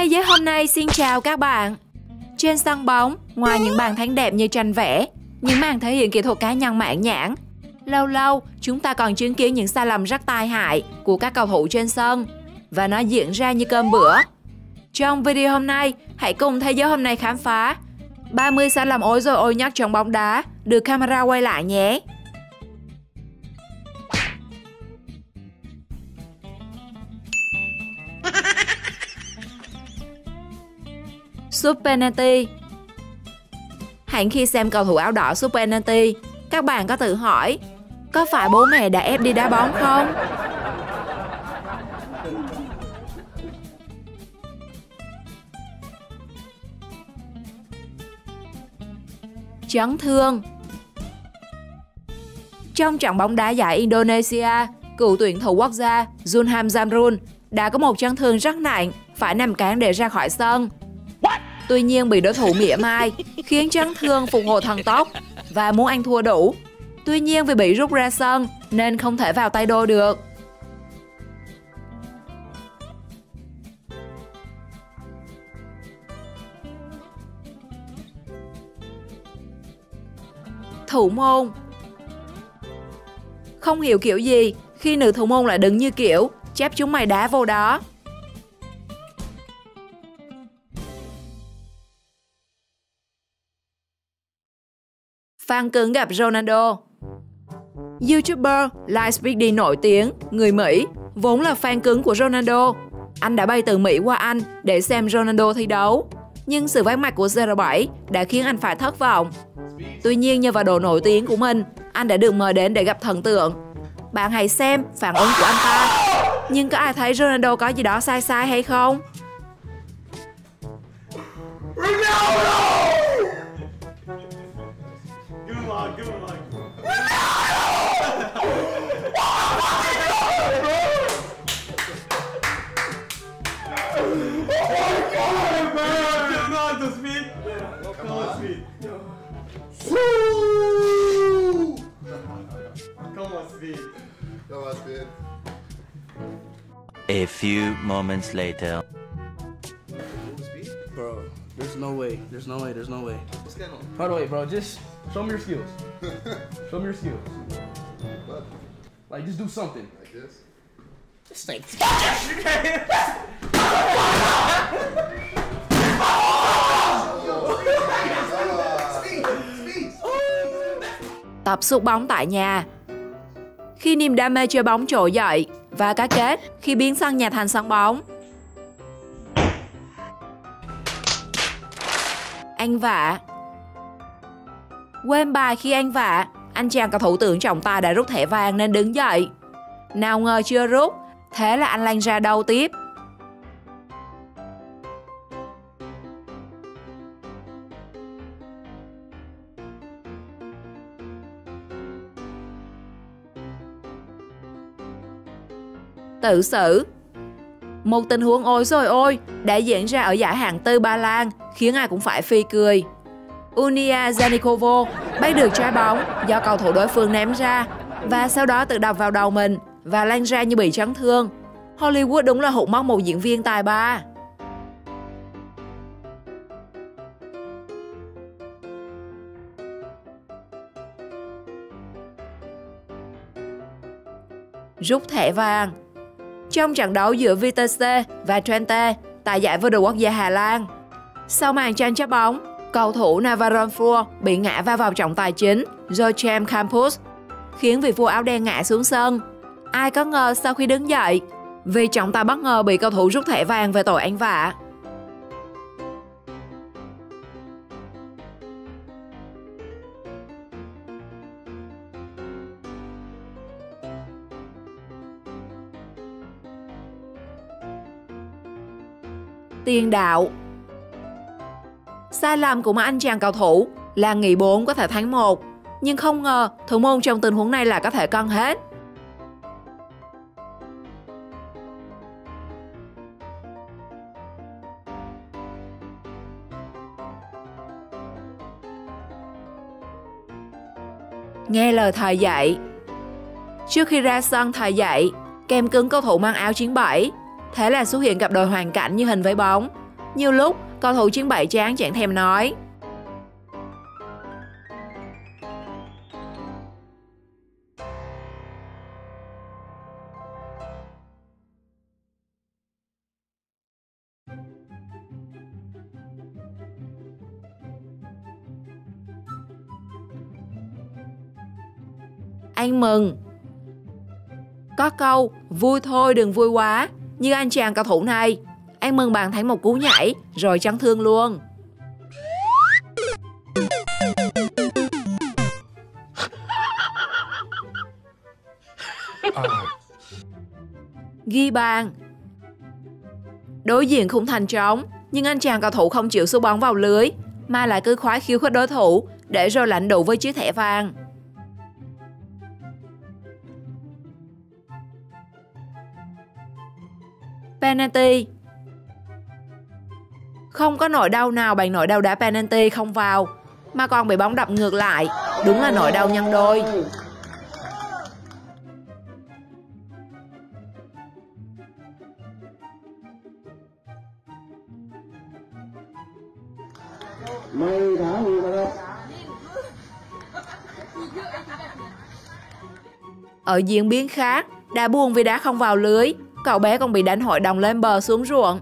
Thế giới hôm nay xin chào các bạn. Trên sân bóng, ngoài những bàn thắng đẹp như tranh vẽ, những màn thể hiện kỹ thuật cá nhân mãn nhãn, lâu lâu chúng ta còn chứng kiến những sai lầm rất tai hại của các cầu thủ trên sân, và nó diễn ra như cơm bữa. Trong video hôm nay, hãy cùng Thế giới hôm nay khám phá 30 sai lầm ối rồi ôi nhất trong bóng đá được camera quay lại nhé. Sút penalty. Hẳn khi xem cầu thủ áo đỏ sút penalty, các bạn có tự hỏi, có phải bố mẹ đã ép đi đá bóng không? Chấn thương. Trong trận bóng đá giải Indonesia, cựu tuyển thủ quốc gia Zulham Zamrun đã có một chấn thương rất nặng, phải nằm cáng để ra khỏi sân. Tuy nhiên bị đối thủ mỉa mai, khiến chấn thương phục hồi thần tốc và muốn ăn thua đủ. Tuy nhiên vì bị rút ra sân nên không thể vào tay đôi được. Thủ môn. Không hiểu kiểu gì khi nữ thủ môn lại đứng như kiểu chép chúng mày đá vô đó. Fan cứng gặp Ronaldo. YouTuber Livespeedy nổi tiếng, người Mỹ, vốn là fan cứng của Ronaldo. Anh đã bay từ Mỹ qua Anh để xem Ronaldo thi đấu. Nhưng sự vắng mặt của CR7 đã khiến anh phải thất vọng. Tuy nhiên nhờ vào độ nổi tiếng của mình, anh đã được mời đến để gặp thần tượng. Bạn hãy xem phản ứng của anh ta. Nhưng có ai thấy Ronaldo có gì đó sai sai hay không? A few moments later. Bro, there's no way. There's no way. There's no way. Hold on, wait, bro. Just show me your skills. Show me your skills. Like, just do something. Like this? Just like... Tập sút bóng tại nhà. Khi niềm đam mê chơi bóng trỗi dậy và cá kết khi biến sân nhà thành sân bóng. Ăn vạ. Quên bài khi ăn vạ, anh chàng cầu thủ tưởng trọng tài đã rút thẻ vàng nên đứng dậy. Nào ngờ chưa rút, thế là anh lăn ra đâu tiếp. Tự xử. Một tình huống ôi rồi ôi đã diễn ra ở giải hạng tư Ba Lan khiến ai cũng phải phi cười. Unia Zanikovo bắt được trái bóng do cầu thủ đối phương ném ra và sau đó tự đập vào đầu mình và lăn ra như bị chấn thương. Hollywood đúng là hụt mất một diễn viên tài ba. Rút thẻ vàng. Trong trận đấu giữa Vitesse và Twente tại giải vô địch quốc gia Hà Lan, sau màn tranh chấp bóng, cầu thủ Navarro bị ngã va vào trọng tài chính Joachim Campos, khiến vị vua áo đen ngã xuống sân. Ai có ngờ sau khi đứng dậy, vì trọng tài bất ngờ bị cầu thủ rút thẻ vàng về tội ăn vạ. Tiền đạo. Sai lầm của một anh chàng cầu thủ là nghĩ 4 có thể thắng 1, nhưng không ngờ thủ môn trong tình huống này là có thể cân hết. Nghe lời thầy dạy. Trước khi ra sân thầy dạy, kèm cứng cầu thủ mang áo 97, thế là xuất hiện cặp đôi hoàn cảnh như hình với bóng. Nhiều lúc, cầu thủ chiến bại chán chẳng thèm nói. Anh mừng. Có câu, vui thôi đừng vui quá. Như anh chàng cầu thủ này, anh mừng bàn thắng một cú nhảy, rồi chấn thương luôn. Ghi bàn. Đối diện khung thành trống, nhưng anh chàng cầu thủ không chịu sút bóng vào lưới, mà lại cứ khoái khiêu khích đối thủ, để rồi lãnh đủ với chiếc thẻ vàng. Penalty. Không có nỗi đau nào bằng nỗi đau đá penalty không vào, mà còn bị bóng đập ngược lại. Đúng là nỗi đau nhân đôi. Ở diễn biến khác, đá buồn vì đá không vào lưới, cậu bé còn bị đánh hội đồng lên bờ xuống ruộng.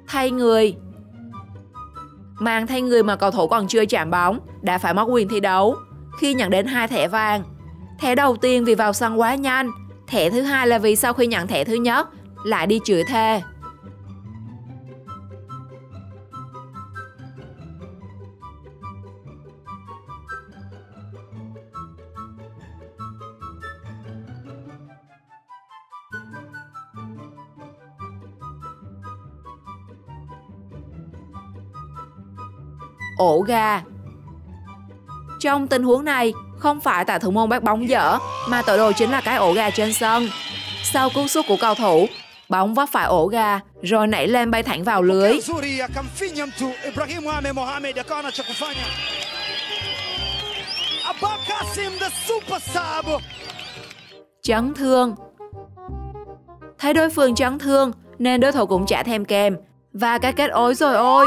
Thay người. Màn thay người mà cầu thủ còn chưa chạm bóng đã phải mất quyền thi đấu khi nhận đến 2 thẻ vàng. Thẻ đầu tiên vì vào sân quá nhanh, thẻ thứ hai là vì sau khi nhận thẻ thứ nhất lại đi chửi thề. Ổ gà. Trong tình huống này, không phải tại thủ môn bắt bóng dở, mà tội đồ chính là cái ổ gà trên sân. Sau cú sút của cầu thủ, bóng vấp phải ổ gà, rồi nảy lên bay thẳng vào lưới. Chấn thương. Thấy đối phương chấn thương, nên đối thủ cũng chả thèm kèm, và cái kết ối rồi ôi.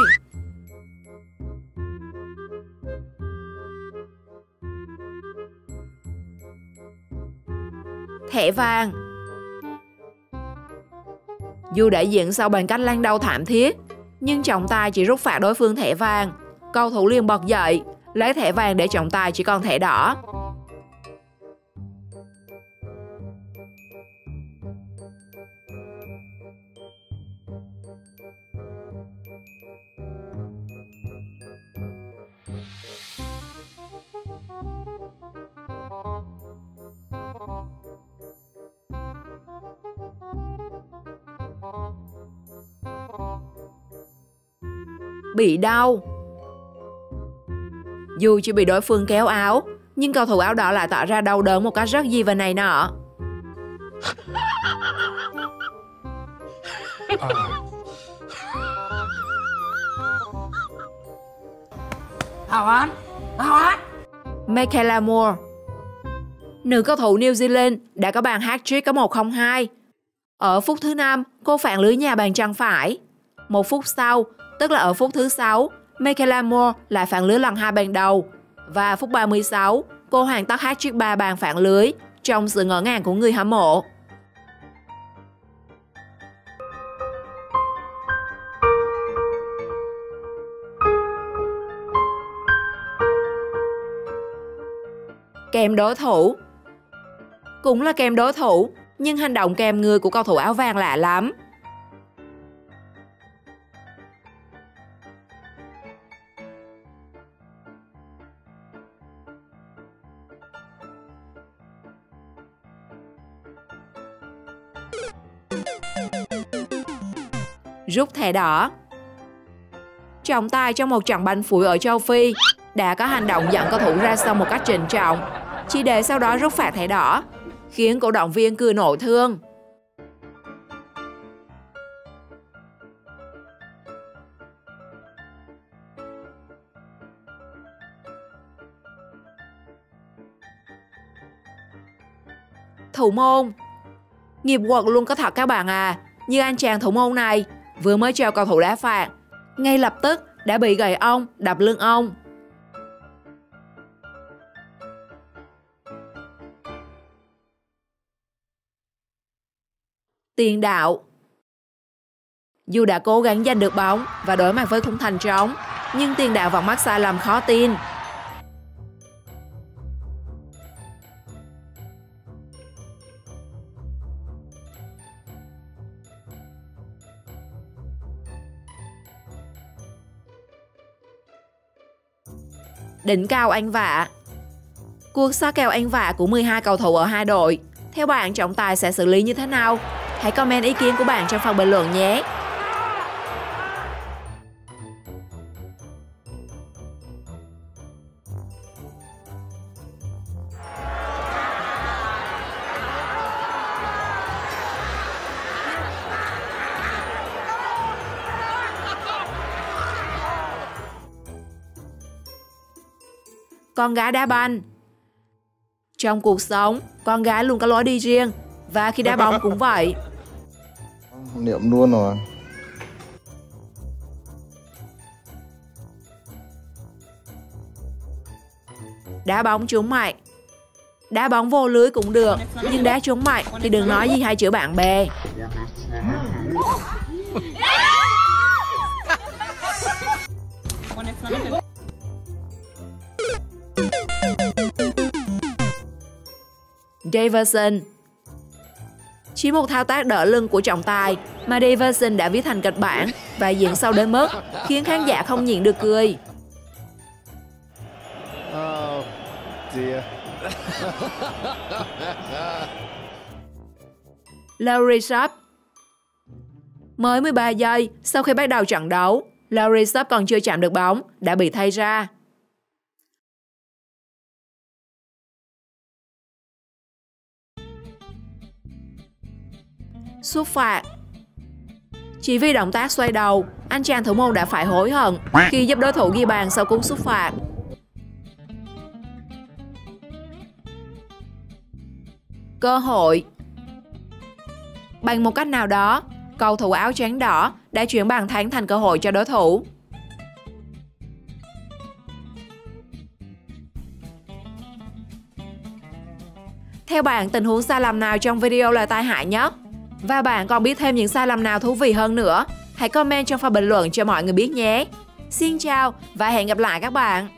Thẻ vàng. Dù đại diện sau bằng cách lăn đau thảm thiết, nhưng trọng tài chỉ rút phạt đối phương thẻ vàng. Cầu thủ liền bật dậy, lấy thẻ vàng để trọng tài chỉ còn thẻ đỏ. Bị đau. Dù chỉ bị đối phương kéo áo, nhưng cầu thủ áo đỏ lại tỏ ra đau đớn một cách rất gì và này nọ. Michaela Moore. Nữ cầu thủ New Zealand đã có bàn hat-trick có 1-0-2. Ở phút thứ 5, cô phản lưới nhà bàn chân phải. Một phút sau, tức là ở phút thứ 6, Michaela Moore lại phản lưới lần 2 bàn đầu. Và phút 36, cô hoàn tất hat-trick 3 bàn phản lưới trong sự ngỡ ngàng của người hâm mộ. Kèm đối thủ. Cũng là kèm đối thủ, nhưng hành động kèm người của cầu thủ áo vàng lạ lắm. Rút thẻ đỏ. Trọng tài trong một trận banh phủi ở châu Phi đã có hành động dẫn cầu thủ ra sân một cách trịnh trọng, chỉ để sau đó rút phạt thẻ đỏ, khiến cổ động viên cười nổi thương. thủ môn. Nghiệp quật luôn có thật các bạn à. Như anh chàng thủ môn này vừa mới treo cầu thủ đá phạt, ngay lập tức đã bị gậy ông đập lưng ông. Tiền đạo. Dù đã cố gắng giành được bóng và đối mặt với khung thành trống, nhưng tiền đạo vẫn mắc sai lầm khó tin. Đỉnh cao ăn vạ. Cuộc so kèo ăn vạ của 12 cầu thủ ở hai đội. Theo bạn, trọng tài sẽ xử lý như thế nào? Hãy comment ý kiến của bạn trong phần bình luận nhé. Con gái đá banh. Trong cuộc sống, con gái luôn có lối đi riêng, và khi đá bóng cũng vậy. Niệm luôn rồi. Đá bóng trúng mạnh. Đá bóng vô lưới cũng được, nhưng đá trúng mạnh thì đừng nói gì hai chữ bạn bè. Davidson. Chỉ một thao tác đỡ lưng của trọng tài mà Davidson đã viết thành kịch bản và diễn sâu đến mức khiến khán giả không nhịn được cười. Oh dear. Larry Sharp. Mới 13 giây sau khi bắt đầu trận đấu, Larry Sharp còn chưa chạm được bóng đã bị thay ra. Sút phạt. Chỉ vì động tác xoay đầu, anh chàng thủ môn đã phải hối hận khi giúp đối thủ ghi bàn sau cú sút phạt. Cơ hội. Bằng một cách nào đó, cầu thủ áo trắng đỏ đã chuyển bàn thắng thành cơ hội cho đối thủ. Theo bạn, tình huống sai lầm nào trong video là tai hại nhất? Và bạn còn biết thêm những sai lầm nào thú vị hơn nữa? Hãy comment trong phần bình luận cho mọi người biết nhé. Xin chào và hẹn gặp lại các bạn.